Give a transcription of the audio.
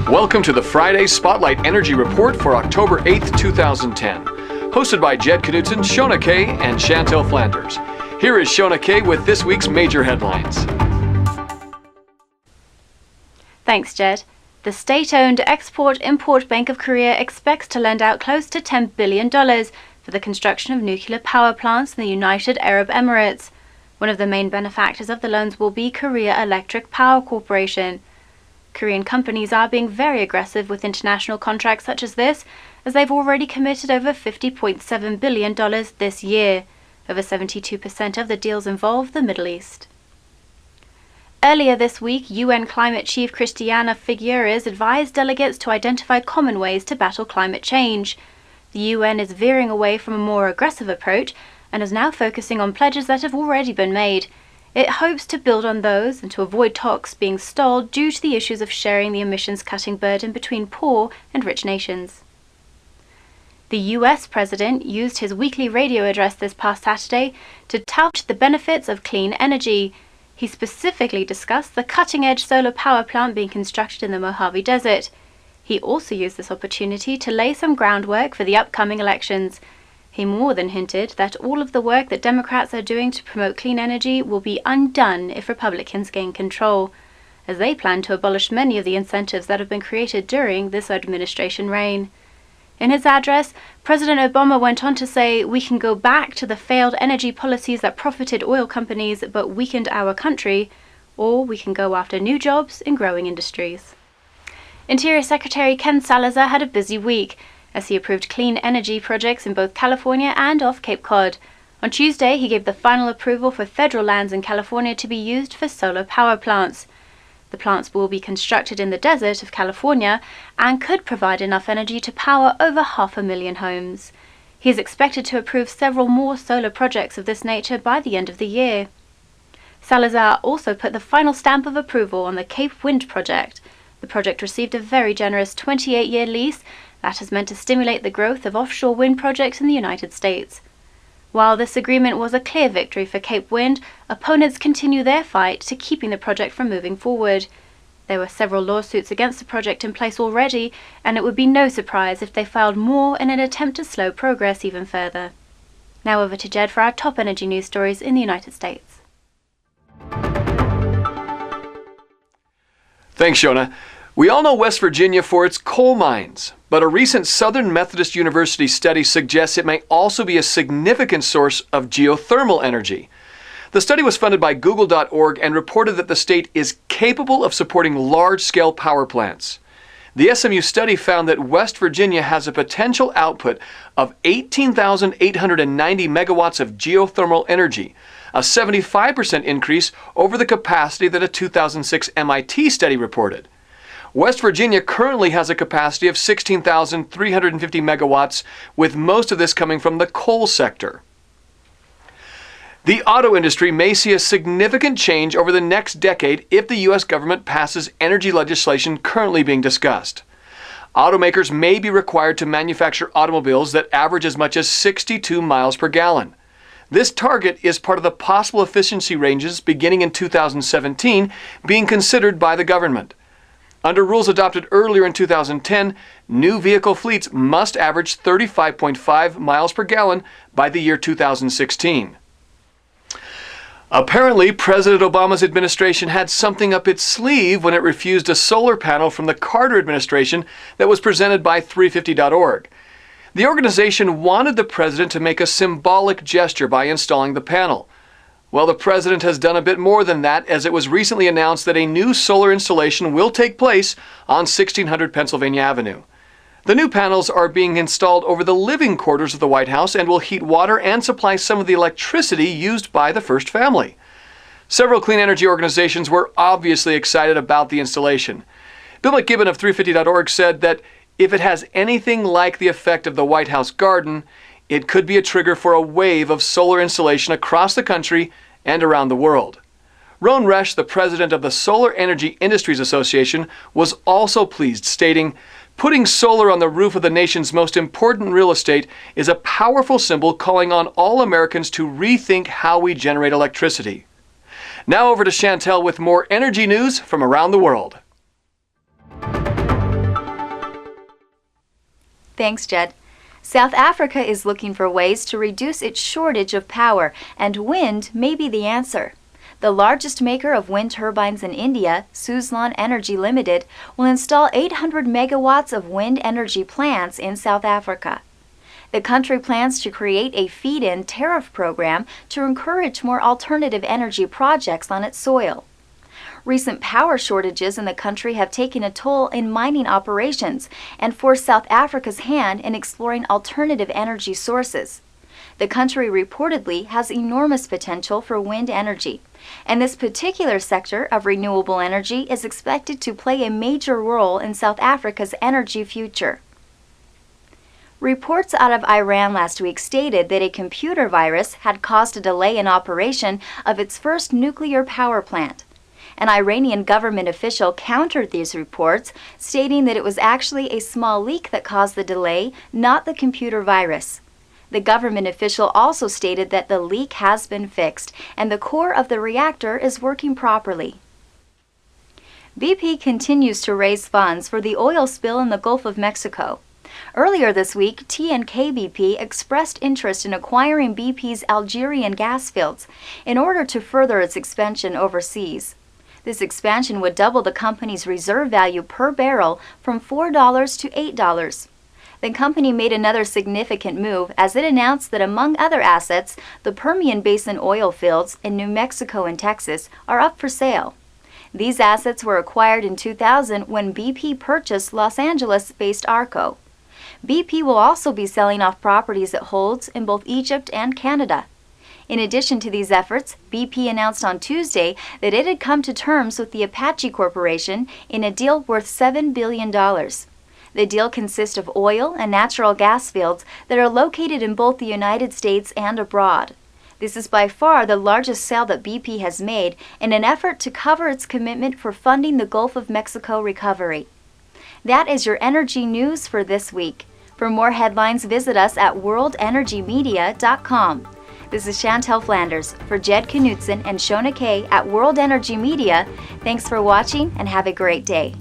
Welcome to the Friday Spotlight Energy Report for October 8th, 2010. Hosted by Jed Knudsen, Shona Kay, and Chantel Flanders. Here is Shona Kay with this week's major headlines. Thanks, Jed. The state-owned Export-Import Bank of Korea expects to lend out close to $10 billion for the construction of nuclear power plants in the United Arab Emirates. One of the main benefactors of the loans will be Korea Electric Power Corporation. Korean companies are being very aggressive with international contracts such as this, as they've already committed over $50.7 billion this year. Over 72% of the deals involve the Middle East. Earlier this week, UN Climate Chief Christiana Figueres advised delegates to identify common ways to battle climate change. The UN is veering away from a more aggressive approach and is now focusing on pledges that have already been made. It hopes to build on those and to avoid talks being stalled due to the issues of sharing the emissions-cutting burden between poor and rich nations. The US president used his weekly radio address this past Saturday to tout the benefits of clean energy. He specifically discussed the cutting-edge solar power plant being constructed in the Mojave Desert. He also used this opportunity to lay some groundwork for the upcoming elections. He more than hinted that all of the work that Democrats are doing to promote clean energy will be undone if Republicans gain control, as they plan to abolish many of the incentives that have been created during this administration reign. In his address, President Obama went on to say, "We can go back to the failed energy policies that profited oil companies but weakened our country, or we can go after new jobs in growing industries." Interior Secretary Ken Salazar had a busy week, as he approved clean energy projects in both California and off Cape Cod. On Tuesday, he gave the final approval for federal lands in California to be used for solar power plants. The plants will be constructed in the desert of California and could provide enough energy to power over 500,000 homes. He is expected to approve several more solar projects of this nature by the end of the year. Salazar also put the final stamp of approval on the Cape Wind project. The project received a very generous 28-year lease that is meant to stimulate the growth of offshore wind projects in the United States. While this agreement was a clear victory for Cape Wind, opponents continue their fight to keeping the project from moving forward. There were several lawsuits against the project in place already, and it would be no surprise if they filed more in an attempt to slow progress even further. Now over to Jed for our top energy news stories in the United States. Thanks, Shona. We all know West Virginia for its coal mines, but a recent Southern Methodist University study suggests it may also be a significant source of geothermal energy. The study was funded by Google.org and reported that the state is capable of supporting large-scale power plants. The SMU study found that West Virginia has a potential output of 18,890 megawatts of geothermal energy, a 75% increase over the capacity that a 2006 MIT study reported. West Virginia currently has a capacity of 16,350 megawatts, with most of this coming from the coal sector. The auto industry may see a significant change over the next decade if the U.S. government passes energy legislation currently being discussed. Automakers may be required to manufacture automobiles that average as much as 62 miles per gallon. This target is part of the possible efficiency ranges beginning in 2017 being considered by the government. Under rules adopted earlier in 2010, new vehicle fleets must average 35.5 miles per gallon by the year 2016. Apparently, President Obama's administration had something up its sleeve when it refused a solar panel from the Carter administration that was presented by 350.org. The organization wanted the president to make a symbolic gesture by installing the panel. Well, the president has done a bit more than that, as it was recently announced that a new solar installation will take place on 1600 Pennsylvania Avenue. The new panels are being installed over the living quarters of the White House and will heat water and supply some of the electricity used by the first family. Several clean energy organizations were obviously excited about the installation. Bill McKibben of 350.org said that if it has anything like the effect of the White House garden, it could be a trigger for a wave of solar installation across the country and around the world. Ron Resch, the president of the Solar Energy Industries Association, was also pleased, stating, "Putting solar on the roof of the nation's most important real estate is a powerful symbol calling on all Americans to rethink how we generate electricity." Now over to Chantel with more energy news from around the world. Thanks, Jed. South Africa is looking for ways to reduce its shortage of power, and wind may be the answer. The largest maker of wind turbines in India, Suzlon Energy Limited, will install 800 megawatts of wind energy plants in South Africa. The country plans to create a feed-in tariff program to encourage more alternative energy projects on its soil. Recent power shortages in the country have taken a toll in mining operations and forced South Africa's hand in exploring alternative energy sources. The country reportedly has enormous potential for wind energy, and this particular sector of renewable energy is expected to play a major role in South Africa's energy future. Reports out of Iran last week stated that a computer virus had caused a delay in operation of its first nuclear power plant. An Iranian government official countered these reports, stating that it was actually a small leak that caused the delay, not the computer virus. The government official also stated that the leak has been fixed and the core of the reactor is working properly. BP continues to raise funds for the oil spill in the Gulf of Mexico. Earlier this week, TNK-BP expressed interest in acquiring BP's Algerian gas fields in order to further its expansion overseas. This expansion would double the company's reserve value per barrel from $4 to $8. The company made another significant move as it announced that, among other assets, the Permian Basin oil fields in New Mexico and Texas are up for sale. These assets were acquired in 2000 when BP purchased Los Angeles-based Arco. BP will also be selling off properties it holds in both Egypt and Canada. In addition to these efforts, BP announced on Tuesday that it had come to terms with the Apache Corporation in a deal worth $7 billion. The deal consists of oil and natural gas fields that are located in both the United States and abroad. This is by far the largest sale that BP has made in an effort to cover its commitment for funding the Gulf of Mexico recovery. That is your energy news for this week. For more headlines, visit us at worldenergymedia.com. This is Chantel Flanders for Jed Knutson and Shona Kay at World Energy Media. Thanks for watching and have a great day.